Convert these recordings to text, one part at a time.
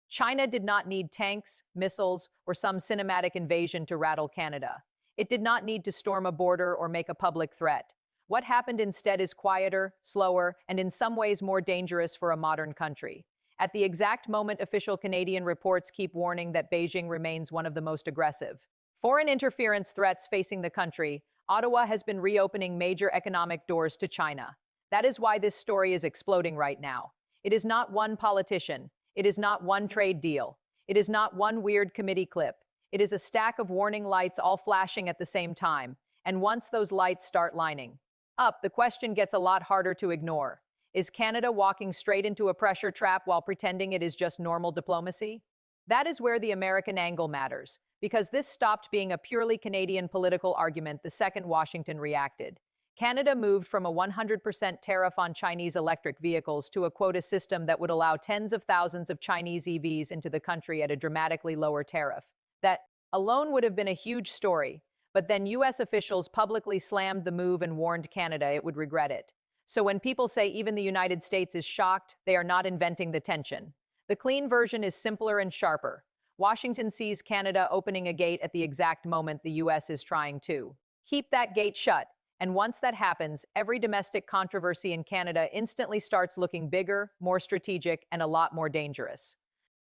China did not need tanks, missiles, or some cinematic invasion to rattle Canada. It did not need to storm a border or make a public threat. What happened instead is quieter, slower, and in some ways more dangerous for a modern country. At the exact moment, official Canadian reports keep warning that Beijing remains one of the most aggressive foreign interference threats facing the country, Ottawa has been reopening major economic doors to China. That is why this story is exploding right now. It is not one politician. It is not one trade deal. It is not one weird committee clip. It is a stack of warning lights all flashing at the same time. And once those lights start lining up, the question gets a lot harder to ignore. Is Canada walking straight into a pressure trap while pretending it is just normal diplomacy? That is where the American angle matters, because this stopped being a purely Canadian political argument the second Washington reacted. Canada moved from a 100% tariff on Chinese electric vehicles to a quota system that would allow tens of thousands of Chinese EVs into the country at a dramatically lower tariff. That alone would have been a huge story, but then U.S. officials publicly slammed the move and warned Canada it would regret it. So when people say even the United States is shocked, they are not inventing the tension. The clean version is simpler and sharper. Washington sees Canada opening a gate at the exact moment the U.S. is trying to keep that gate shut. And once that happens, every domestic controversy in Canada instantly starts looking bigger, more strategic, and a lot more dangerous.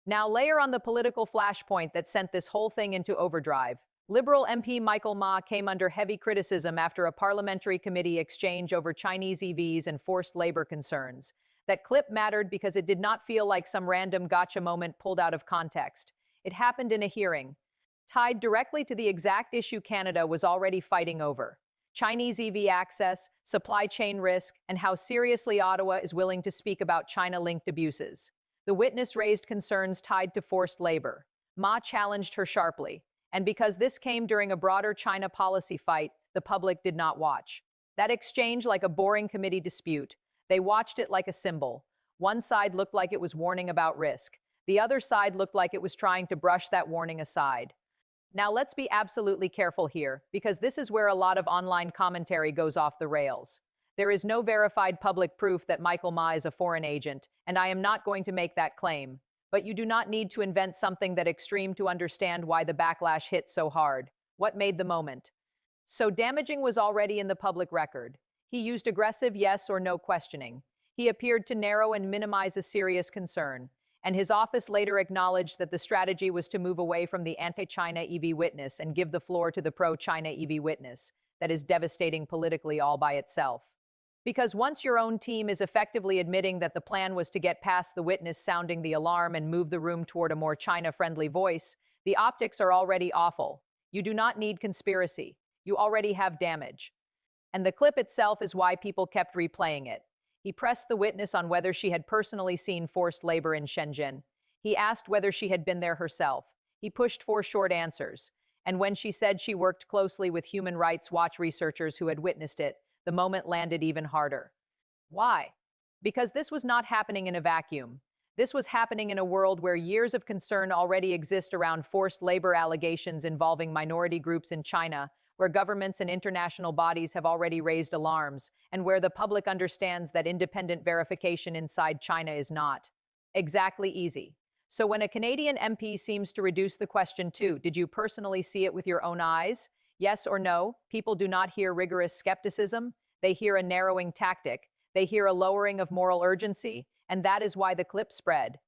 Now layer on the political flashpoint that sent this whole thing into overdrive. Liberal MP Michael Ma came under heavy criticism after a parliamentary committee exchange over Chinese EVs and forced labor concerns. That clip mattered because it did not feel like some random gotcha moment pulled out of context. It happened in a hearing, tied directly to the exact issue Canada was already fighting over: Chinese EV access, supply chain risk, and how seriously Ottawa is willing to speak about China-linked abuses. The witness raised concerns tied to forced labor. Ma challenged her sharply. And because this came during a broader China policy fight, the public did not watch that exchange like a boring committee dispute. They watched it like a symbol. One side looked like it was warning about risk. The other side looked like it was trying to brush that warning aside. Now let's be absolutely careful here, because this is where a lot of online commentary goes off the rails. There is no verified public proof that Michael Ma is a foreign agent, and I am not going to make that claim. But you do not need to invent something that extreme to understand why the backlash hit so hard. What made the moment so damaging was already in the public record. He used aggressive yes or no questioning. He appeared to narrow and minimize a serious concern. And his office later acknowledged that the strategy was to move away from the anti-China EV witness and give the floor to the pro-China EV witness. That is devastating politically all by itself. Because once your own team is effectively admitting that the plan was to get past the witness sounding the alarm and move the room toward a more China-friendly voice, the optics are already awful. You do not need conspiracy. You already have damage. And the clip itself is why people kept replaying it. He pressed the witness on whether she had personally seen forced labor in Shenzhen. He asked whether she had been there herself. He pushed for short answers. And when she said she worked closely with Human Rights Watch researchers who had witnessed it, the moment landed even harder. Why? Because this was not happening in a vacuum. This was happening in a world where years of concern already exist around forced labor allegations involving minority groups in China, where governments and international bodies have already raised alarms, and where the public understands that independent verification inside China is not exactly easy. So when a Canadian MP seems to reduce the question to, did you personally see it with your own eyes? Yes or no, people do not hear rigorous skepticism. They hear a narrowing tactic. They hear a lowering of moral urgency, and that is why the clip spread.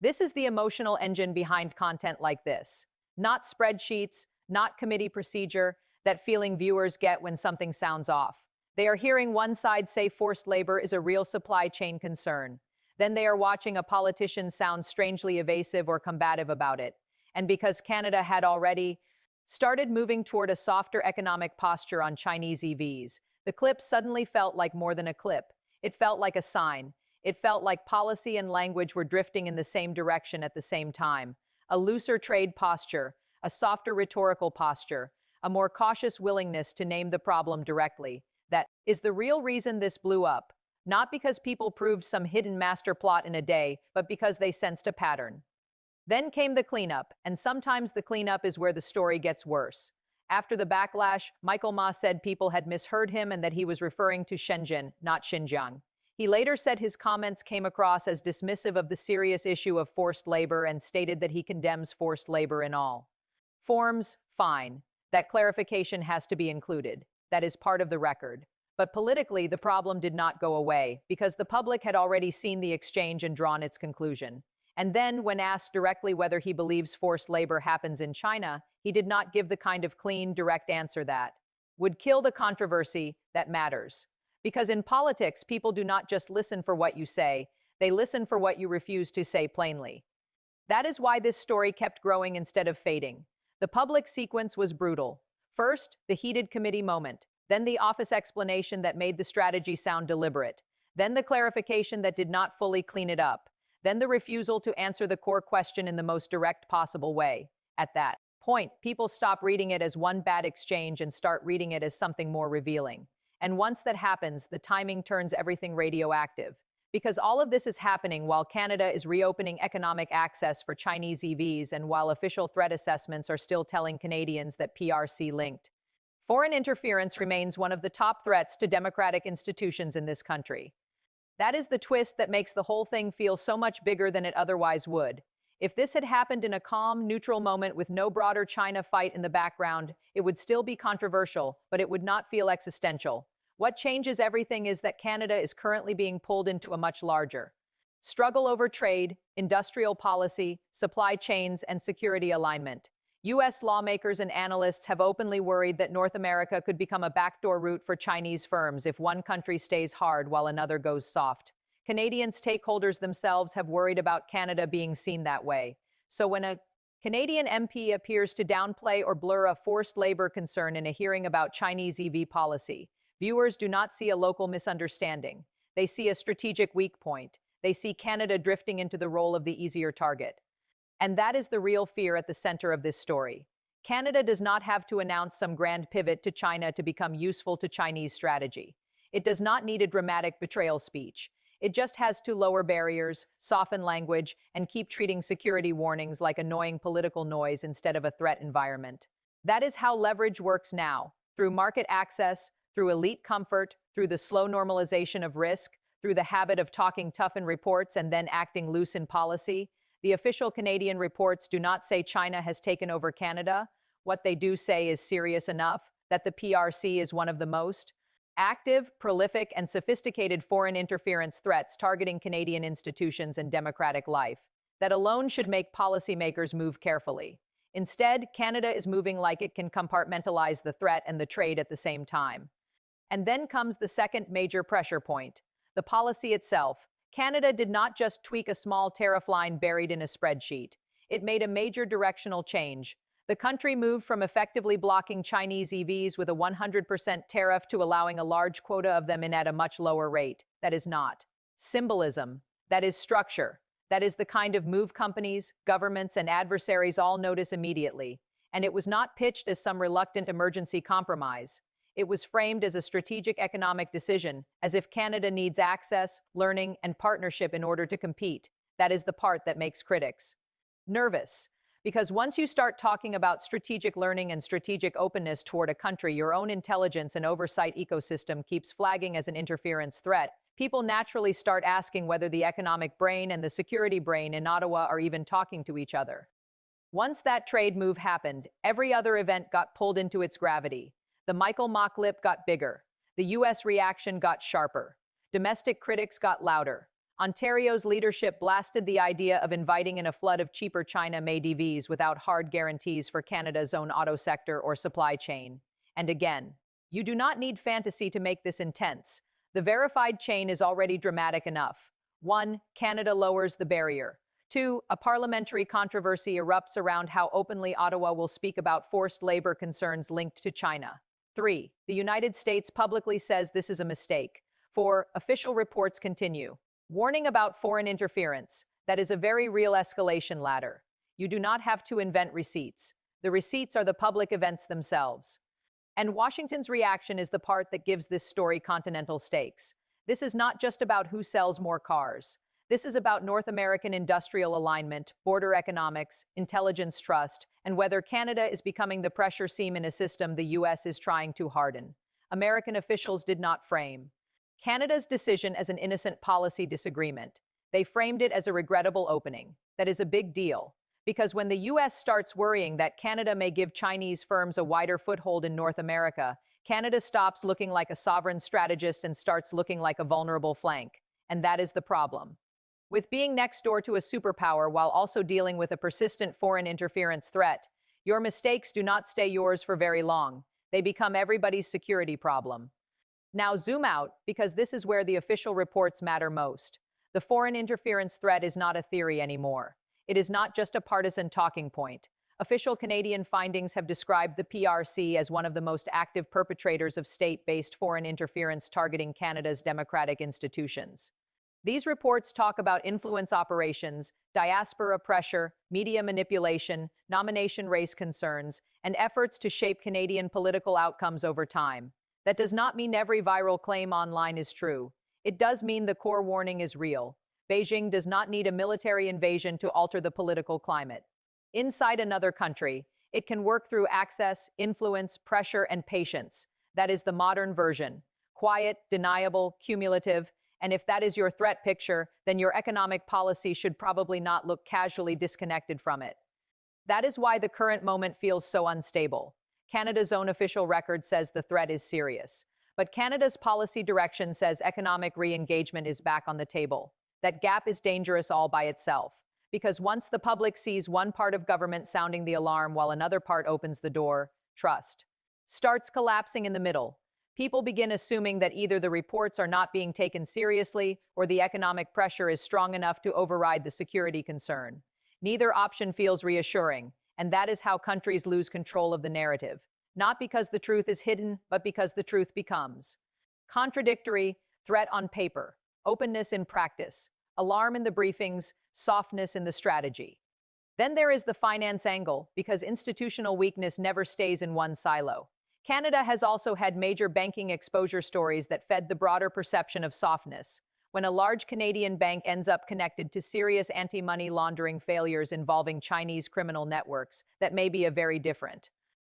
This is the emotional engine behind content like this. Not spreadsheets, not committee procedure, that feeling viewers get when something sounds off. They are hearing one side say forced labor is a real supply chain concern. Then they are watching a politician sound strangely evasive or combative about it. And because Canada had already started moving toward a softer economic posture on Chinese EVs, the clip suddenly felt like more than a clip. It felt like a sign. It felt like policy and language were drifting in the same direction at the same time. A looser trade posture, a softer rhetorical posture, a more cautious willingness to name the problem directly. That is the real reason this blew up. Not because people proved some hidden master plot in a day, but because they sensed a pattern. Then came the cleanup, and sometimes the cleanup is where the story gets worse. After the backlash, Michael Ma said people had misheard him and that he was referring to Shenzhen, not Xinjiang. He later said his comments came across as dismissive of the serious issue of forced labor and stated that he condemns forced labor in all forms. Fine. That clarification has to be included. That is part of the record. But politically, the problem did not go away because the public had already seen the exchange and drawn its conclusion. And then, when asked directly whether he believes forced labor happens in China, he did not give the kind of clean, direct answer that would kill the controversy that matters. Because in politics, people do not just listen for what you say, they listen for what you refuse to say plainly. That is why this story kept growing instead of fading. The public sequence was brutal. First, the heated committee moment, then the office explanation that made the strategy sound deliberate, then the clarification that did not fully clean it up, then the refusal to answer the core question in the most direct possible way. At that point, people stop reading it as one bad exchange and start reading it as something more revealing. And once that happens, the timing turns everything radioactive. Because all of this is happening while Canada is reopening economic access for Chinese EVs and while official threat assessments are still telling Canadians that PRC linked. Foreign interference remains one of the top threats to democratic institutions in this country. That is the twist that makes the whole thing feel so much bigger than it otherwise would. If this had happened in a calm, neutral moment with no broader China fight in the background, it would still be controversial, but it would not feel existential. What changes everything is that Canada is currently being pulled into a much larger struggle over trade, industrial policy, supply chains, and security alignment. U.S. lawmakers and analysts have openly worried that North America could become a backdoor route for Chinese firms if one country stays hard while another goes soft. Canadian stakeholders themselves have worried about Canada being seen that way. So when a Canadian MP appears to downplay or blur a forced labor concern in a hearing about Chinese EV policy, viewers do not see a local misunderstanding. They see a strategic weak point. They see Canada drifting into the role of the easier target. And that is the real fear at the center of this story. Canada does not have to announce some grand pivot to China to become useful to Chinese strategy. It does not need a dramatic betrayal speech. It just has to lower barriers, soften language, and keep treating security warnings like annoying political noise instead of a threat environment. That is how leverage works now, through market access, through elite comfort, through the slow normalization of risk, through the habit of talking tough in reports and then acting loose in policy. The official Canadian reports do not say China has taken over Canada. What they do say is serious enough, that the PRC is one of the most active, prolific, and sophisticated foreign interference threats targeting Canadian institutions and democratic life. That alone should make policymakers move carefully. Instead, Canada is moving like it can compartmentalize the threat and the trade at the same time. And then comes the second major pressure point, the policy itself. Canada did not just tweak a small tariff line buried in a spreadsheet. It made a major directional change. The country moved from effectively blocking Chinese EVs with a 100% tariff to allowing a large quota of them in at a much lower rate. That is not symbolism. That is structure. That is the kind of move companies, governments, and adversaries all notice immediately. And it was not pitched as some reluctant emergency compromise. It was framed as a strategic economic decision, as if Canada needs access, learning, and partnership in order to compete. That is the part that makes critics nervous. Because once you start talking about strategic learning and strategic openness toward a country, your own intelligence and oversight ecosystem keeps flagging as an interference threat, people naturally start asking whether the economic brain and the security brain in Ottawa are even talking to each other. Once that trade move happened, every other event got pulled into its gravity. The Michael Mock lip got bigger. The U.S. reaction got sharper. Domestic critics got louder. Ontario's leadership blasted the idea of inviting in a flood of cheaper China-made EVs without hard guarantees for Canada's own auto sector or supply chain. And again, you do not need fantasy to make this intense. The verified chain is already dramatic enough. 1. Canada lowers the barrier. 2. A parliamentary controversy erupts around how openly Ottawa will speak about forced labor concerns linked to China. 3. The United States publicly says this is a mistake. 4. Official reports continue. Warning about foreign interference. That is a very real escalation ladder. You do not have to invent receipts. The receipts are the public events themselves. And Washington's reaction is the part that gives this story continental stakes. This is not just about who sells more cars. This is about North American industrial alignment, border economics, intelligence trust, and whether Canada is becoming the pressure seam in a system the U.S. is trying to harden. American officials did not frame Canada's decision as an innocent policy disagreement. They framed it as a regrettable opening. That is a big deal, because when the U.S. starts worrying that Canada may give Chinese firms a wider foothold in North America, Canada stops looking like a sovereign strategist and starts looking like a vulnerable flank. And that is the problem. With being next door to a superpower while also dealing with a persistent foreign interference threat, your mistakes do not stay yours for very long. They become everybody's security problem. Now zoom out, because this is where the official reports matter most. The foreign interference threat is not a theory anymore. It is not just a partisan talking point. Official Canadian findings have described the PRC as one of the most active perpetrators of state-based foreign interference targeting Canada's democratic institutions. These reports talk about influence operations, diaspora pressure, media manipulation, nomination race concerns, and efforts to shape Canadian political outcomes over time. That does not mean every viral claim online is true. It does mean the core warning is real. Beijing does not need a military invasion to alter the political climate. Inside another country, it can work through access, influence, pressure, and patience. That is the modern version. Quiet, deniable, cumulative, and if that is your threat picture, then your economic policy should probably not look casually disconnected from it. That is why the current moment feels so unstable. Canada's own official record says the threat is serious, but Canada's policy direction says economic re-engagement is back on the table. That gap is dangerous all by itself, because once the public sees one part of government sounding the alarm while another part opens the door, trust starts collapsing in the middle. People begin assuming that either the reports are not being taken seriously or the economic pressure is strong enough to override the security concern. Neither option feels reassuring, and that is how countries lose control of the narrative. Not because the truth is hidden, but because the truth becomes contradictory, threat on paper, openness in practice, alarm in the briefings, softness in the strategy. Then there is the finance angle, because institutional weakness never stays in one silo. Canada has also had major banking exposure stories that fed the broader perception of softness. When a large Canadian bank ends up connected to serious anti-money laundering failures involving Chinese criminal networks, that may be a very different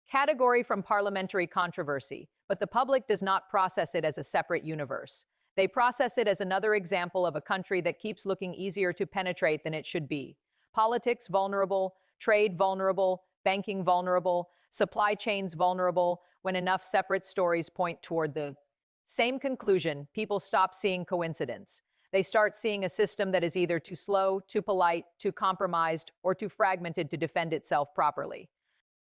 category from parliamentary controversy, but the public does not process it as a separate universe. They process it as another example of a country that keeps looking easier to penetrate than it should be. Politics vulnerable, trade vulnerable, banking vulnerable, supply chains vulnerable. When enough separate stories point toward the same conclusion, people stop seeing coincidence. They start seeing a system that is either too slow, too polite, too compromised, or too fragmented to defend itself properly.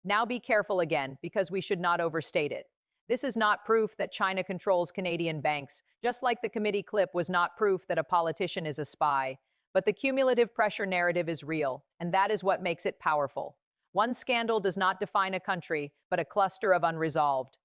Now be careful again, because we should not overstate it. This is not proof that China controls Canadian banks, just like the committee clip was not proof that a politician is a spy. But the cumulative pressure narrative is real, and that is what makes it powerful. One scandal does not define a country, but a cluster of unresolved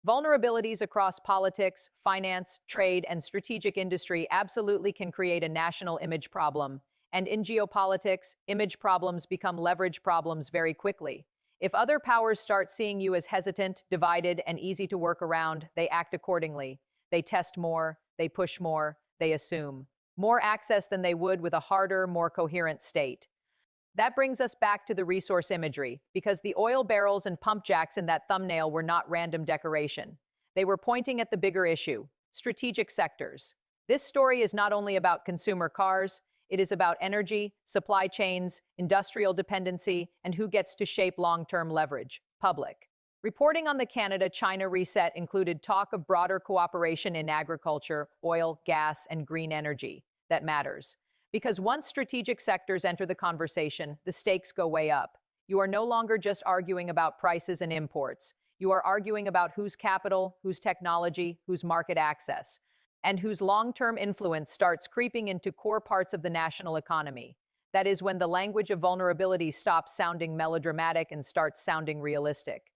vulnerabilities across politics, finance, trade, and strategic industry absolutely can create a national image problem. And in geopolitics, image problems become leverage problems very quickly. If other powers start seeing you as hesitant, divided, and easy to work around, they act accordingly. They test more, they push more, they assume more access than they would with a harder, more coherent state. That brings us back to the resource imagery, because the oil barrels and pump jacks in that thumbnail were not random decoration. They were pointing at the bigger issue: strategic sectors. This story is not only about consumer cars, it is about energy, supply chains, industrial dependency, and who gets to shape long-term leverage: public. Reporting on the Canada-China reset included talk of broader cooperation in agriculture, oil, gas, and green energy. That matters. Because once strategic sectors enter the conversation, the stakes go way up. You are no longer just arguing about prices and imports. You are arguing about whose capital, whose technology, whose market access, and whose long-term influence starts creeping into core parts of the national economy. That is when the language of vulnerability stops sounding melodramatic and starts sounding realistic.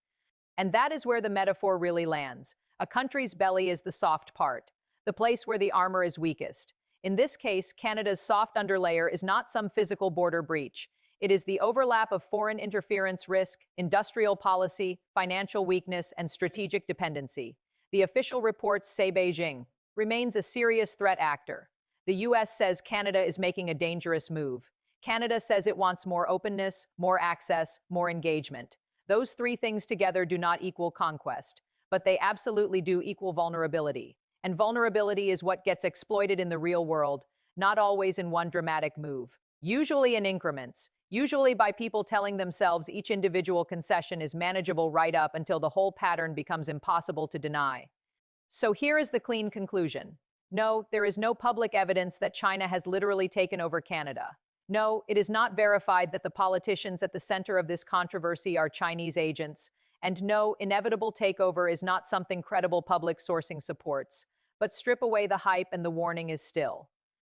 And that is where the metaphor really lands. A country's belly is the soft part, the place where the armor is weakest. In this case, Canada's soft underlayer is not some physical border breach. It is the overlap of foreign interference risk, industrial policy, financial weakness, and strategic dependency. The official reports say Beijing remains a serious threat actor. The US says Canada is making a dangerous move. Canada says it wants more openness, more access, more engagement. Those three things together do not equal conquest, but they absolutely do equal vulnerability. And vulnerability is what gets exploited in the real world, not always in one dramatic move. Usually in increments, usually by people telling themselves each individual concession is manageable right up until the whole pattern becomes impossible to deny. So here is the clean conclusion. No, there is no public evidence that China has literally taken over Canada. No, it is not verified that the politicians at the center of this controversy are Chinese agents. And no, inevitable takeover is not something credible public sourcing supports. But strip away the hype and the warning is still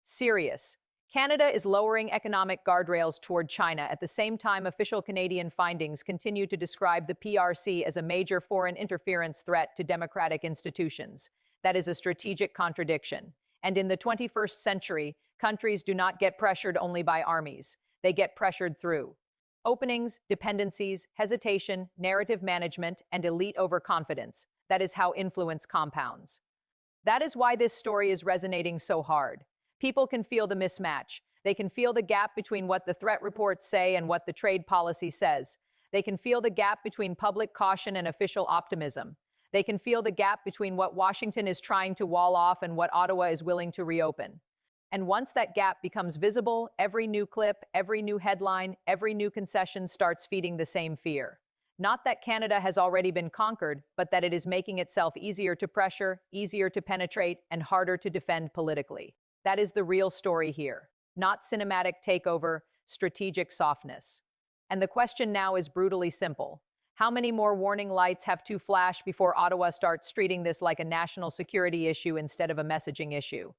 serious. Canada is lowering economic guardrails toward China. At the same time, official Canadian findings continue to describe the PRC as a major foreign interference threat to democratic institutions. That is a strategic contradiction. And in the 21st century, countries do not get pressured only by armies. They get pressured through openings, dependencies, hesitation, narrative management, and elite overconfidence. That is how influence compounds. That is why this story is resonating so hard. People can feel the mismatch. They can feel the gap between what the threat reports say and what the trade policy says. They can feel the gap between public caution and official optimism. They can feel the gap between what Washington is trying to wall off and what Ottawa is willing to reopen. And once that gap becomes visible, every new clip, every new headline, every new concession starts feeding the same fear. Not that Canada has already been conquered, but that it is making itself easier to pressure, easier to penetrate, and harder to defend politically. That is the real story here. Not cinematic takeover, strategic softness. And the question now is brutally simple. How many more warning lights have to flash before Ottawa starts treating this like a national security issue instead of a messaging issue?